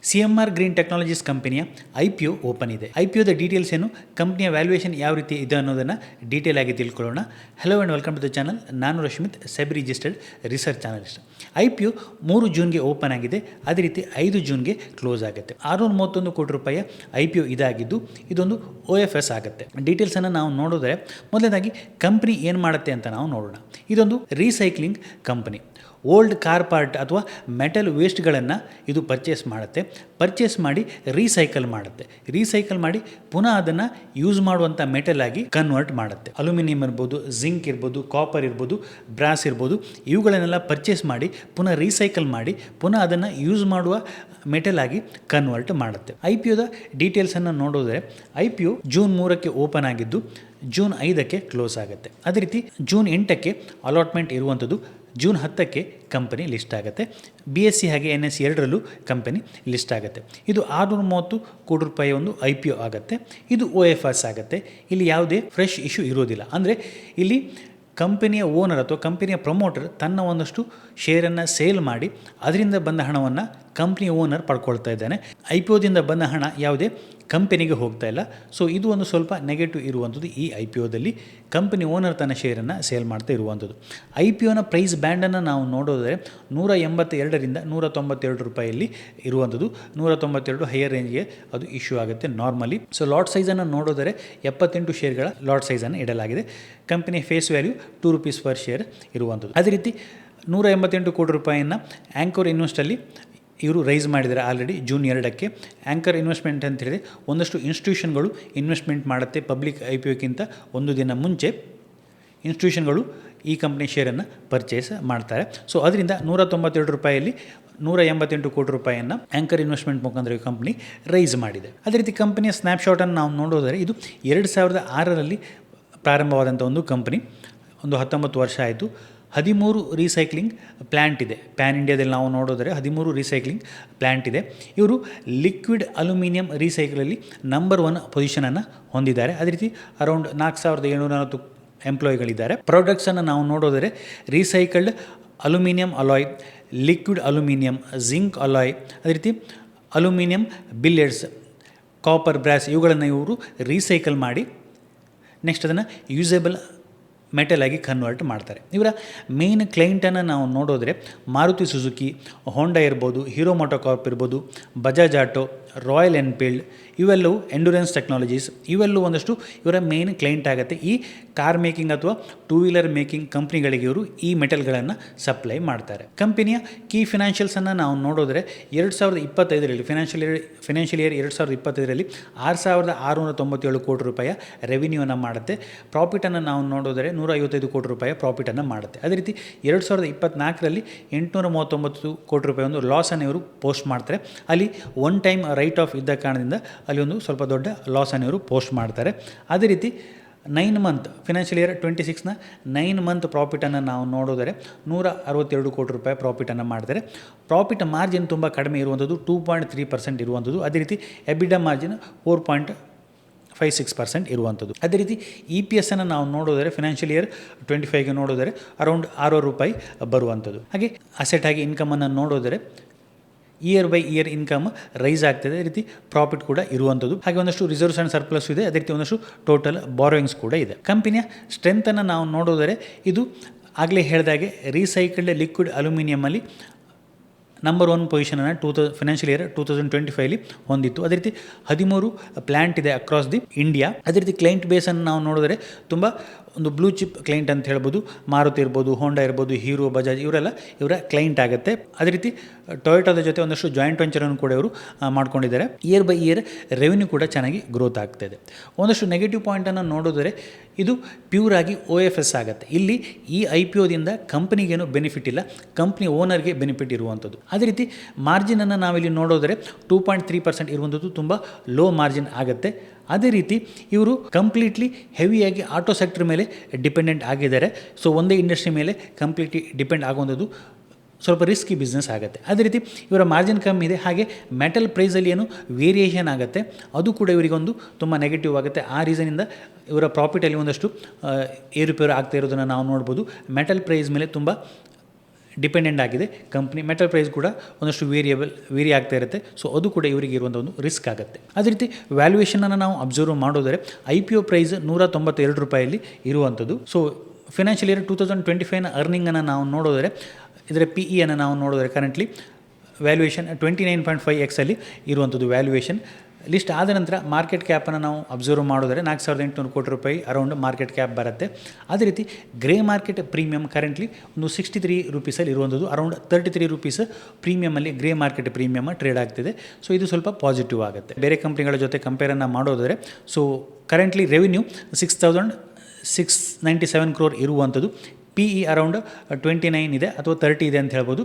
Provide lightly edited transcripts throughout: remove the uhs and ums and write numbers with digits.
CMR green technologies ಕಂಪನಿಯ IPO open ಇದೆ. IPOದ details ಏನು, ಕಂಪನಿಯ ವ್ಯಾಲ್ಯೂಯೇಷನ್ ಯಾವ ರೀತಿ ಇದೆ ಅನ್ನೋದನ್ನು ಡೀಟೇಲ್ ಆಗಿ ತಿಳ್ಕೊಳ್ಳೋಣ. Hello and welcome to the channel. ನಾನು Rashmith, SEBI registered research analyst. IPO 3 ಜೂನ್ಗೆ ಓಪನ್ ಆಗಿದೆ. ಅದೇ ರೀತಿ 5 ಜೂನ್ಗೆ ಕ್ಲೋಸ್ ಆಗುತ್ತೆ. 631 ಕೋಟಿ ರೂಪಾಯಿಯ IPO ಇದಾಗಿದ್ದು ಇದೊಂದು OFS ಆಗುತ್ತೆ. ಡೀಟೇಲ್ಸನ್ನು ನಾವು ನೋಡಿದ್ರೆ ಮೊದಲನೇದಾಗಿ ಕಂಪ್ನಿ ಏನು ಮಾಡುತ್ತೆ ಅಂತ ನಾವು ನೋಡೋಣ. ಇದೊಂದು recycling company. Old car part ಅಥವಾ ಮೆಟಲ್ ವೇಸ್ಟ್ಗಳನ್ನು ಇದು ಪರ್ಚೇಸ್ ಮಾಡಿ ರೀಸೈಕಲ್ ಮಾಡಿ ಪುನಃ ಅದನ್ನು ಯೂಸ್ ಮಾಡುವಂಥ ಮೆಟಲ್ ಆಗಿ ಕನ್ವರ್ಟ್ ಮಾಡುತ್ತೆ. ಅಲ್ಯೂಮಿನಿಯಂ ಇರ್ಬೋದು, ಜಿಂಕ್ ಇರ್ಬೋದು, ಕಾಪರ್ ಇರ್ಬೋದು, ಬ್ರಾಸ್ ಇರ್ಬೋದು, ಇವುಗಳನ್ನೆಲ್ಲ ಪರ್ಚೇಸ್ ಮಾಡಿ ಪುನಃ ರೀಸೈಕಲ್ ಮಾಡಿ ಪುನಃ ಅದನ್ನು ಯೂಸ್ ಮಾಡುವ ಮೆಟಲ್ ಆಗಿ ಕನ್ವರ್ಟ್ ಮಾಡುತ್ತೆ. IPOದ ಡೀಟೇಲ್ಸನ್ನು ನೋಡಿದ್ರೆ IPO ಜೂನ್ 3ಕ್ಕೆ ಓಪನ್ ಆಗಿದ್ದು ಜೂನ್ 5ಕ್ಕೆ ಕ್ಲೋಸ್ ಆಗುತ್ತೆ. ಅದೇ ರೀತಿ ಜೂನ್ 8ಕ್ಕೆ ಅಲಾಟ್ಮೆಂಟ್ ಇರುವಂಥದ್ದು. ಜೂನ್ 10ಕ್ಕೆ ಕಂಪನಿ ಲಿಸ್ಟ್ ಆಗುತ್ತೆ. BSE ಹಾಗೆ NSE ಎರಡರಲ್ಲೂ ಕಂಪನಿ ಲಿಸ್ಟ್ ಆಗುತ್ತೆ. ಇದು 630 ಕೋಟಿ ರೂಪಾಯಿ ಒಂದು IPO ಆಗುತ್ತೆ. ಇದು OFS ಆಗುತ್ತೆ. ಇಲ್ಲಿ ಯಾವುದೇ ಫ್ರೆಶ್ ಇಶ್ಯೂ ಇರೋದಿಲ್ಲ. ಅಂದರೆ ಇಲ್ಲಿ ಕಂಪನಿಯ ಓನರ್ ಅಥವಾ ಕಂಪನಿಯ ಪ್ರಮೋಟರ್ ತನ್ನ ಒಂದಷ್ಟು ಶೇರನ್ನು ಸೇಲ್ ಮಾಡಿ ಅದರಿಂದ ಬಂದ ಹಣವನ್ನು ಕಂಪ್ನಿ ಓನರ್ ಪಡ್ಕೊಳ್ತಾ ಇದ್ದಾನೆ. IPOದಿಂದ ಬಂದ ಹಣ ಯಾವುದೇ ಕಂಪನಿಗೆ ಹೋಗ್ತಾ ಇಲ್ಲ. ಸೊ ಇದು ಒಂದು ಸ್ವಲ್ಪ ನೆಗೆಟಿವ್ ಇರುವಂಥದ್ದು. ಈ IPOದಲ್ಲಿ ಕಂಪನಿ ಓನರ್ ತನ್ನ ಶೇರನ್ನು ಸೇಲ್ ಮಾಡ್ತಾ ಇರುವಂಥದ್ದು. IPOನ ಪ್ರೈಸ್ ಬ್ಯಾಂಡನ್ನು ನಾವು ನೋಡೋದಾದರೆ 182ರಿಂದ 192 ರೂಪಾಯಲ್ಲಿ ಇರುವಂಥದ್ದು. 192 ಹೈಯರ್ ರೇಂಜ್ಗೆ ಅದು ಇಶ್ಯೂ ಆಗುತ್ತೆ ನಾರ್ಮಲಿ. ಸೊ ಲಾಟ್ ಸೈಜನ್ನು ನೋಡೋದರೆ 78 ಶೇರ್ಗಳ ಲಾಟ್ ಸೈಜನ್ನು ಇಡಲಾಗಿದೆ. Company face value ₹2 per share ಇರುವಂಥದ್ದು. ಅದೇ ರೀತಿ 188 ಕೋಟಿ ರೂಪಾಯಿಯನ್ನು ಆ್ಯಂಕರ್ ಇನ್ವೆಸ್ಟಲ್ಲಿ ಇವರು ರೈಸ್ ಮಾಡಿದ್ದಾರೆ ಆಲ್ರೆಡಿ ಜೂನ್ 2ಕ್ಕೆ. ಆ್ಯಂಕರ್ ಇನ್ವೆಸ್ಟ್ಮೆಂಟ್ ಅಂತ ಹೇಳಿದರೆ ಒಂದಷ್ಟು ಇನ್ಸ್ಟಿಟ್ಯೂಷನ್ಗಳು ಇನ್ವೆಸ್ಟ್ಮೆಂಟ್ ಮಾಡುತ್ತೆ. ಪಬ್ಲಿಕ್ IPOಕ್ಕಿಂತ ಒಂದು ದಿನ ಮುಂಚೆ ಇನ್ಸ್ಟಿಟ್ಯೂಷನ್ಗಳು ಈ ಕಂಪ್ನಿ ಶೇರನ್ನು ಪರ್ಚೇಸ್ ಮಾಡ್ತಾರೆ. ಸೊ ಅದರಿಂದ 192 ರೂಪಾಯಲ್ಲಿ 188 ಕೋಟಿ ರೂಪಾಯಿಯನ್ನು ಆ್ಯಂಕರ್ ಇನ್ವೆಸ್ಟ್ಮೆಂಟ್ ಮುಖಾಂತರ ಕಂಪ್ನಿ ರೈಸ್ ಮಾಡಿದೆ. ಅದೇ ರೀತಿ ಕಂಪನಿಯ ಸ್ನ್ಯಾಪ್ಶಾಟನ್ನು ನಾವು ನೋಡೋದಾದರೆ ಇದು 2006ರಲ್ಲಿ ಪ್ರಾರಂಭವಾದಂಥ ಒಂದು ಕಂಪ್ನಿ. ಒಂದು 19 ವರ್ಷ ಆಯಿತು. 13 ರೀಸೈಕ್ಲಿಂಗ್ ಪ್ಲ್ಯಾಂಟ್ ಇದೆ. ಪ್ಯಾನ್ ಇಂಡಿಯಾದಲ್ಲಿ ನಾವು ನೋಡೋದರೆ 13 ರೀಸೈಕ್ಲಿಂಗ್ ಪ್ಲ್ಯಾಂಟ್ ಇದೆ. ಇವರು ಲಿಕ್ವಿಡ್ ಅಲ್ಯೂಮಿನಿಯಂ ರೀಸೈಕಲಲ್ಲಿ ನಂಬರ್ 1 ಪೊಸಿಷನನ್ನು ಹೊಂದಿದ್ದಾರೆ. ಅದೇ ರೀತಿ ಅರೌಂಡ್ 4740 ಎಂಪ್ಲಾಯಿಗಳಿದ್ದಾರೆ. ಪ್ರಾಡಕ್ಟ್ಸನ್ನು ನಾವು ನೋಡೋದರೆ recycled aluminium alloy, liquid aluminium, zinc alloy, ಅದೇ ರೀತಿ ಅಲ್ಯೂಮಿನಿಯಂ ಬಿಲ್ಲೆಟ್ಸ್, ಕಾಪರ್, ಬ್ರಾಸ್ ಇವುಗಳನ್ನು ಇವರು ರೀಸೈಕಲ್ ಮಾಡಿ ನೆಕ್ಸ್ಟ್ ಅದನ್ನು ಯೂಸೇಬಲ್ ಮೆಟಲ್ ಆಗಿ ಕನ್ವರ್ಟ್ ಮಾಡ್ತಾರೆ. ಇವರ ಮೇನ್ ಕ್ಲೈಂಟನ್ನು ನಾವು ನೋಡೋದ್ರೆ ಮಾರುತಿ ಸುಜುಕಿ, ಹೋಂಡಾ ಇರ್ಬೋದು, ಹೀರೋ ಮೋಟೋಕಾರ್ಪ್ ಇರ್ಬೋದು, ಬಜಾಜ್ ಆಟೋ, ರಾಯಲ್ ಎನ್ಫೀಲ್ಡ್, ಇವೆಲ್ಲವೂ ಎಂಡ್ಯೂರೆನ್ಸ್ ಟೆಕ್ನಾಲಜೀಸ್, ಇವೆಲ್ಲವೂ ಒಂದಷ್ಟು ಇವರ ಮೇನ್ ಕ್ಲೈಂಟ್ ಆಗುತ್ತೆ. ಈ ಕಾರ್ ಮೇಕಿಂಗ್ ಅಥವಾ ಟೂ ವೀಲರ್ ಮೇಕಿಂಗ್ ಕಂಪ್ನಿಗಳಿಗೆ ಇವರು ಈ ಮೆಟಲ್ಗಳನ್ನು ಸಪ್ಲೈ ಮಾಡ್ತಾರೆ. ಕಂಪನಿಯ ಕೀ ಫಿನಾನ್ಷಿಯಲ್ಸನ್ನು ನಾವು ನೋಡೋದ್ರೆ 2025ರಲ್ಲಿ ಫಿನಾನ್ಷಿಯಲ್ ಇಯರ್ 2025ರಲ್ಲಿ 6697 ಕೋಟಿ ರೂಪಾಯಿಯ ರೆವಿನ್ಯೂವನ್ನು ಮಾಡುತ್ತೆ. ಪ್ರಾಫಿಟನ್ನು ನಾವು ನೋಡೋದರೆ 155 ಕೋಟಿ ರೂಪಾಯಿಯ ಪ್ರಾಫಿಟನ್ನು ಮಾಡುತ್ತೆ. ಅದೇ ರೀತಿ 2024ರಲ್ಲಿ 839 ಕೋಟಿ ರೂಪಾಯಿ ಒಂದು ಲಾಸನ್ನು ಇವರು ಪೋಸ್ಟ್ ಮಾಡ್ತಾರೆ. ಅಲ್ಲಿ ಒನ್ ಟೈಮ್ ರೈಟ್ ಆಫ್ ಇದ್ದ ಕಾರಣದಿಂದ ಅಲ್ಲಿ ಒಂದು ಸ್ವಲ್ಪ ದೊಡ್ಡ ಲಾಸನ್ನು ಇವರು ಪೋಸ್ಟ್ ಮಾಡ್ತಾರೆ. ಅದೇ ರೀತಿ 9 ಮಂತ್ ಫಿನಾನ್ಷಿಯಲ್ ಇಯರ್ 26ನ 9 ಮಂತ್ ಪ್ರಾಫಿಟನ್ನು ನಾವು ನೋಡೋದರೆ 162 ಕೋಟಿ ರೂಪಾಯಿ ಪ್ರಾಫಿಟನ್ನು ಮಾಡ್ತಾರೆ. ಪ್ರಾಫಿಟ್ ಮಾರ್ಜಿನ್ ತುಂಬ ಕಡಿಮೆ ಇರುವಂಥದ್ದು, 2.3% ಇರುವಂಥದ್ದು. ಅದೇ ರೀತಿ EBITDA ಮಾರ್ಜಿನ್ 4.56% ಇರುವಂಥದ್ದು. ಅದೇ ರೀತಿ EPS ಅನ್ನು ನಾವು ನೋಡೋದರೆ ಫಿನಾನ್ಷಿಯಲ್ ಇಯರ್ 25ಗೆ ನೋಡೋದರೆ ಅರೌಂಡ್ 6 ರೂಪಾಯಿ ಬರುವಂಥದ್ದು. ಹಾಗೆ ಅಸೆಟ್ ಆಗಿ ಇನ್ಕಮನ್ನು ನೋಡೋದರೆ year by year income rise ಆಗ್ತದೆ. ಅದೇ ರೀತಿ ಪ್ರಾಫಿಟ್ ಕೂಡ ಇರುವಂಥದ್ದು. ಹಾಗೆ ಒಂದಷ್ಟು ರಿಸರ್ವ್ಸ್ ಆ್ಯಂಡ್ ಸರ್ಪ್ಲಸ್ ಇದೆ. ಅದೇ ರೀತಿ ಒಂದಷ್ಟು ಟೋಟಲ್ ಬಾರೋಯಿಂಗ್ಸ್ ಕೂಡ ಇದೆ. ಕಂಪನಿಯ ಸ್ಟ್ರೆಂತನ್ನು ನಾವು ನೋಡೋದರೆ ಇದು ಆಗಲೇ ಹೇಳಿದಾಗೆ ರೀಸೈಕಲ್ಡ್ ಲಿಕ್ವಿಡ್ ಅಲ್ಯೂಮಿನಿಯಮಲ್ಲಿ ನಂಬರ್ 1 ಪೊಸಿಷನನ್ನು ಫಿನಾನ್ಷಿಯಲ್ ಇಯರ್ 2025ಲಿ ಹೊಂದಿತ್ತು. ಅದೇ ರೀತಿ 13 ಪ್ಲ್ಯಾಂಟ್ ಇದೆ ಅಕ್ರಾಸ್ ದಿ ಇಂಡಿಯಾ. ಅದೇ ರೀತಿ ಕ್ಲೈಂಟ್ ಬೇಸನ್ನು ನಾವು ನೋಡಿದರೆ ತುಂಬ ಒಂದು ಬ್ಲೂ ಚಿಪ್ ಕ್ಲೈಂಟ್ ಅಂತ ಹೇಳ್ಬೋದು. ಮಾರುತಿ ಇರ್ಬೋದು, ಹೋಂಡಾ ಇರ್ಬೋದು, ಹೀರೋ, ಬಜಾಜ್ ಇವರೆಲ್ಲ ಇವರ ಕ್ಲೈಂಟ್ ಆಗುತ್ತೆ. ಅದೇ ರೀತಿ ಟೊಯೋಟಾದ ಜೊತೆ ಒಂದಷ್ಟು ಜಾಯಿಂಟ್ ವೆಂಚರನ್ನು ಕೂಡ ಇವರು ಮಾಡ್ಕೊಂಡಿದ್ದಾರೆ. ಇಯರ್ ಬೈ ಇಯರ್ ರೆವೆನ್ಯೂ ಕೂಡ ಚೆನ್ನಾಗಿ ಗ್ರೋತ್ ಆಗ್ತಾಯಿದೆ. ಒಂದಷ್ಟು ನೆಗೆಟಿವ್ ಪಾಯಿಂಟನ್ನು ನೋಡಿದರೆ ಇದು ಪ್ಯೂರ್ ಆಗಿ OFS ಆಗುತ್ತೆ. ಇಲ್ಲಿ ಈ IPOದಿಂದ ಕಂಪ್ನಿಗೇನು ಬೆನಿಫಿಟ್ ಇಲ್ಲ, ಕಂಪ್ನಿ ಓನರ್ಗೆ ಬೆನಿಫಿಟ್ ಇರುವಂಥದ್ದು. ಅದೇ ರೀತಿ ಮಾರ್ಜಿನನ್ನು ನಾವಿಲ್ಲಿ ನೋಡೋದರೆ 2.3% ಇರುವಂಥದ್ದು ತುಂಬ ಲೋ ಮಾರ್ಜಿನ್ ಆಗುತ್ತೆ. ಅದೇ ರೀತಿ ಇವರು ಕಂಪ್ಲೀಟ್ಲಿ ಹೆವಿಯಾಗಿ ಆಟೋ ಸೆಕ್ಟರ್ ಮೇಲೆ ಡಿಪೆಂಡೆಂಟ್ ಆಗಿದ್ದಾರೆ. ಸೊ ಒಂದೇ ಇಂಡಸ್ಟ್ರಿ ಮೇಲೆ ಕಂಪ್ಲೀಟ್ಲಿ ಡಿಪೆಂಡ್ ಆಗುವಂಥದ್ದು ಸ್ವಲ್ಪ ರಿಸ್ಕಿ ಬಿಸ್ನೆಸ್ ಆಗುತ್ತೆ. ಅದೇ ರೀತಿ ಇವರ ಮಾರ್ಜಿನ್ ಕಮ್ಮಿ ಇದೆ. ಹಾಗೆ ಮೆಟಲ್ ಪ್ರೈಸಲ್ಲಿ ಏನು ವೇರಿಯೇಷನ್ ಆಗುತ್ತೆ ಅದು ಕೂಡ ಇವರಿಗೊಂದು ತುಂಬ ನೆಗೆಟಿವ್ ಆಗುತ್ತೆ. ಆ ರೀಸನಿಂದ ಇವರ ಪ್ರಾಫಿಟಲ್ಲಿ ಒಂದಷ್ಟು ಏರುಪೇರು ಆಗ್ತಾ ಇರೋದನ್ನು ನಾವು ನೋಡ್ಬೋದು. ಮೆಟಲ್ ಪ್ರೈಸ್ ಮೇಲೆ ತುಂಬ ಡಿಪೆಂಡೆಂಟ್ ಆಗಿದೆ ಕಂಪ್ನಿ. ಮೆಟಲ್ ಪ್ರೈಸ್ ಕೂಡ ಒಂದಷ್ಟು ವೇರಿ ಆಗ್ತಾ ಇರುತ್ತೆ. ಸೊ ಅದು ಕೂಡ ಇವರಿಗೆ ಇರುವಂಥ ಒಂದು ರಿಸ್ಕ್ ಆಗುತ್ತೆ. ಅದೇ ರೀತಿ ವ್ಯಾಲ್ಯೂಯೇಷನನ್ನು ನಾವು ಅಬ್ಸರ್ವ್ ಮಾಡೋದರೆ IPO ಪ್ರೈಸ್ $192 ಇರುವಂಥದ್ದು. ಸೊ ಫಿನಾನ್ಷಿಯಲ್ ಇಯರ್ 2025ನ ಅರ್ನಿಂಗನ್ನು ನಾವು ನೋಡಿದರೆ ಇದರ PE ಅನ್ನು ನಾವು ನೋಡಿದರೆ ಕರೆಂಟ್ಲಿ ವ್ಯಾಲ್ಯೂಯೇಷನ್ 29.5x ಇರುವಂಥದ್ದು ವ್ಯಾಲ್ಯೂಯೇಷನ್. ಲಿಸ್ಟ್ ಆದ ನಂತರ ಮಾರ್ಕೆಟ್ ಕ್ಯಾಪನ್ನು ನಾವು ಅಬ್ಸರ್ವ್ ಮಾಡಿದ್ರೆ $4,800 ಕೋಟಿ ಅರೌಂಡ್ ಮಾರ್ಕೆಟ್ ಕ್ಯಾಪ್ ಬರುತ್ತೆ. ಅದೇ ರೀತಿ ಗ್ರೇ ಮಾರ್ಕೆಟ್ ಪ್ರೀಮಿಯಮ್ ಕರೆಂಟ್ಲಿ ಒಂದು $63 ಇರುವಂಥದ್ದು, ಅರೌಂಡ್ $33 ಪ್ರೀಮಿಯಮಲ್ಲಿ ಗ್ರೇ ಮಾರ್ಕೆಟ್ ಪ್ರೀಮಿಯಮ್ ಟ್ರೇಡ್ ಆಗ್ತಿದೆ. ಸೊ ಇದು ಸ್ವಲ್ಪ ಪಾಸಿಟಿವ್ ಆಗುತ್ತೆ. ಬೇರೆ ಕಂಪ್ನಿಗಳ ಜೊತೆ ಕಂಪೇರನ್ನು ಮಾಡೋದಾದರೆ ಸೊ ಕರೆಂಟ್ಲಿ ರೆವಿನ್ಯೂ 6,697 crore ಇರುವಂಥದ್ದು, PE ಅರೌಂಡ್ 29 ಇದೆ ಅಥವಾ 30 ಇದೆ ಅಂತ ಹೇಳ್ಬೋದು.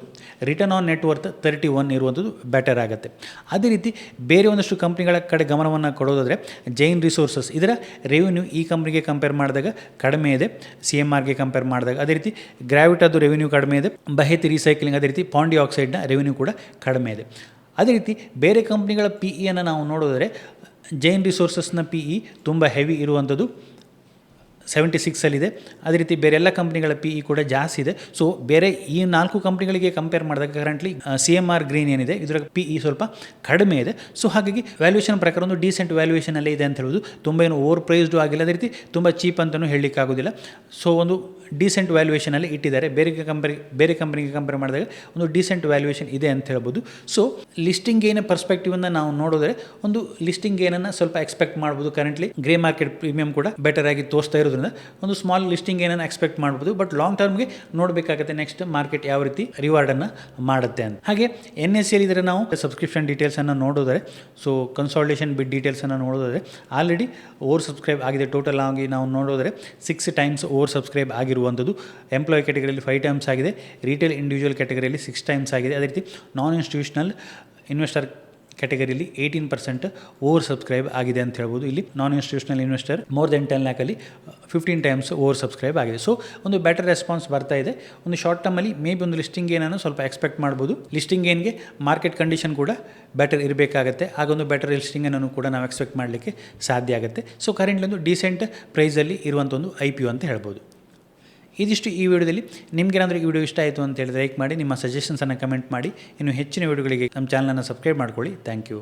ರಿಟರ್ನ್ ಆನ್ ನೆಟ್ ವರ್ತ್ 31 ಇರುವಂಥದ್ದು ಬೆಟರ್ ಆಗುತ್ತೆ. ಅದೇ ರೀತಿ ಬೇರೆ ಒಂದಷ್ಟು ಕಂಪ್ನಿಗಳ ಕಡೆ ಗಮನವನ್ನು ಕೊಡೋದಾದರೆ ಜೈನ್ ರಿಸೋರ್ಸಸ್ ಇದರ ರೆವಿನ್ಯೂ ಈ ಕಂಪ್ನಿಗೆ ಕಂಪೇರ್ ಮಾಡಿದಾಗ ಕಡಿಮೆ ಇದೆ, CMRಗೆ ಕಂಪೇರ್ ಮಾಡಿದಾಗ. ಅದೇ ರೀತಿ ಗ್ರಾವಿಟಾದು ರೆವಿನ್ಯೂ ಕಡಿಮೆ ಇದೆ, ಬಹೇತಿ ರೀಸೈಕ್ಲಿಂಗ್ ಅದೇ ರೀತಿ ಪಾಂಡಿ ಆಕ್ಸೈಡ್ನ ರೆವಿನ್ಯೂ ಕೂಡ ಕಡಿಮೆ ಇದೆ. ಅದೇ ರೀತಿ ಬೇರೆ ಕಂಪ್ನಿಗಳ PEಯನ್ನು ನಾವು ನೋಡಿದರೆ ಜೈನ್ ರಿಸೋರ್ಸಸ್ನ PE ತುಂಬ ಹೆವಿ ಇರುವಂಥದ್ದು 76 ಇದೆ. ಅದೇ ರೀತಿ ಬೇರೆ ಎಲ್ಲ ಕಂಪ್ನಿಗಳ PE ಕೂಡ ಜಾಸ್ತಿ ಇದೆ. ಸೊ ಬೇರೆ ಈ 4 ಕಂಪ್ನಿಗಳಿಗೆ ಕಂಪೇರ್ ಮಾಡಿದಾಗ ಕರೆಂಟ್ಲಿ CMR ಗ್ರೀನ್ ಏನಿದೆ ಇದರ PE ಸ್ವಲ್ಪ ಕಡಿಮೆ ಇದೆ. ಸೊ ಹಾಗಾಗಿ ವ್ಯಾಲ್ಯೂಯೇಷನ್ ಪ್ರಕಾರ ಒಂದು ಡೀಸೆಂಟ್ ವ್ಯಾಲ್ಯೂಯೇಷನಲ್ಲೇ ಇದೆ ಅಂತ ಹೇಳೋದು. ತುಂಬ ಏನು ಓವರ್ ಪ್ರೈಸ್ಡು ಆಗಿಲ್ಲ, ಅದೇ ರೀತಿ ತುಂಬ ಚೀಪ್ ಅಂತಲೂ ಹೇಳಲಿಕ್ಕಾಗೋದಿಲ್ಲ. ಸೊ ಒಂದು ಡೀಸೆಂಟ್ ವ್ಯಾಲ್ಯೂಯೇಷನಲ್ಲಿ ಇಟ್ಟಿದ್ದಾರೆ. ಬೇರೆ ಕಂಪ್ನಿಗೆ ಕಂಪೇರ್ ಮಾಡಿದಾಗ ಒಂದು ಡೀಸೆಂಟ್ ವ್ಯಾಲ್ಯೂಯೇಷನ್ ಇದೆ ಅಂತ ಹೇಳ್ಬೋದು. ಸೊ ಲಿಸ್ಟಿಂಗ್ ಗೇನ್ ಪರ್ಸ್ಪೆಕ್ಟಿವನ್ನು ನಾವು ನೋಡಿದ್ರೆ ಒಂದು ಲಿಸ್ಟಿಂಗ್ ಗೇನನ್ನು ಸ್ವಲ್ಪ ಎಕ್ಸ್ಪೆಕ್ಟ್ ಮಾಡ್ಬೋದು. ಕರೆಂಟ್ಲಿ ಗ್ರೇ ಮಾರ್ಕೆಟ್ ಪ್ರೀಮಿಯಂ ಕೂಡ ಬೆಟರ್ ಆಗಿ ತೋರಿಸ್ತಾ ಇರೋದ್ರಿಂದ ಒಂದು ಸ್ಮಾಲ್ ಲಿಸ್ಟಿಂಗ್ ಏನನ್ನು ಎಕ್ಸ್ಪೆಕ್ಟ್ ಮಾಡ್ಬೋದು. ಬಟ್ ಲಾಂಗ್ ಟರ್ಮ್ಗೆ ನೋಡಬೇಕಾಗುತ್ತೆ ನೆಕ್ಸ್ಟ್ ಮಾರ್ಕೆಟ್ ಯಾವ ರೀತಿ ರಿವಾರ್ಡನ್ನು ಮಾಡುತ್ತೆ ಅಂತ. ಹಾಗೆ NSE ಇದ್ರೆ ನಾವು ಸಬ್ಸ್ಕ್ರಿಪ್ಷನ್ ಡೀಟೇಲ್ಸನ್ನು ನೋಡಿದ್ರೆ ಸೊ ಕನ್ಸಾಲಿಡೇಷನ್ ಬಿಡ್ ಡೀಟೇಲ್ಸನ್ನು ನೋಡೋದಾದರೆ ಆಲ್ರೆಡಿ ಓವರ್ ಸಬ್ಸ್ಕ್ರೈಬ್ ಆಗಿದೆ. ಟೋಟಲ್ ಆಗಿ ನಾವು ನೋಡೋದ್ರೆ 6 times ಓವರ್ ಸಬ್ಸ್ಕ್ರೈಬ್ ಆಗಿರುವಂಥದ್ದು. ಎಂಪ್ಲಾಯ್ ಕ್ಯಾಟಗರಿಯಲ್ಲಿ 5 times ಆಗಿದೆ, ರಿಟೇಲ್ ಇಂಡಿವಿಜುವಲ್ ಕ್ಯಾಟಗರಿಯಲ್ಲಿ 6 times ಆಗಿದೆ. ಅದೇ ರೀತಿ ನಾನ್ ಇನ್ಸ್ಟಿಟ್ಯೂಷನಲ್ ಇನ್ವೆಸ್ಟರ್ ಕ್ಯಾಟಗರಿಯಲ್ಲಿ 18% ಓವರ್ ಸಬ್ಸ್ಕ್ರೈಬ್ ಆಗಿದೆ ಅಂತ ಹೇಳ್ಬೋದು. ಇಲ್ಲಿ non institutional investor more than 10 lakhಲ್ಲಿ 15 times ಓವರ್ ಸಬ್ಸ್ಕ್ರೈಬ್ ಆಗಿದೆ. ಸೊ ಒಂದು ಬೆಟರ್ ರೆಸ್ಪಾನ್ಸ್ ಬರ್ತಾ ಇದೆ. ಒಂದು ಶಾರ್ಟ್ ಟರ್ಮಲ್ಲಿ ಮೇ ಬಿ ಒಂದು ಲಿಸ್ಟಿಂಗ್ ಗೇನನ್ನು ಸ್ವಲ್ಪ ಎಕ್ಸ್ಪೆಕ್ಟ್ ಮಾಡ್ಬೋದು. ಲಿಸ್ಟಿಂಗ್ ಗೇನ್ಗೆ ಮಾರ್ಕೆಟ್ ಕಂಡೀಷನ್ ಕೂಡ ಬೆಟರ್ ಇರಬೇಕಾಗುತ್ತೆ. ಆಗೊಂದು ಬೆಟರ್ ಲಿಸ್ಟಿಂಗನ್ನು ಕೂಡ ನಾವು ಎಕ್ಸ್ಪೆಕ್ಟ್ ಮಾಡಲಿಕ್ಕೆ ಸಾಧ್ಯ ಆಗುತ್ತೆ. ಸೊ ಕರೆಂಟ್ಲಿ ಒಂದು ಡೀಸೆಂಟ್ ಪ್ರೈಸಲ್ಲಿ ಇರುವಂಥ ಒಂದು IPO ಅಂತ ಹೇಳ್ಬೋದು. ಇದಿಷ್ಟು ಈ ವಿಡಿಯೋದಲ್ಲಿ. ನಿಮಗೇನಾದರೂ ಈ ವಿಡಿಯೋ ಇಷ್ಟ ಆಯಿತು ಅಂತ ಹೇಳಿದ್ರೆ ಲೈಕ್ ಮಾಡಿ, ನಿಮ್ಮ ಸಜೆಷನ್ಸನ್ನು ಕಮೆಂಟ್ ಮಾಡಿ. ಇನ್ನು ಹೆಚ್ಚಿನ ವಿಡಿಯೋಗಳಿಗೆ ನಮ್ಮ ಚಾನಲನ್ನು ಸಬ್ಸ್ಕ್ರೈಬ್ ಮಾಡ್ಕೊಳ್ಳಿ. Thank you.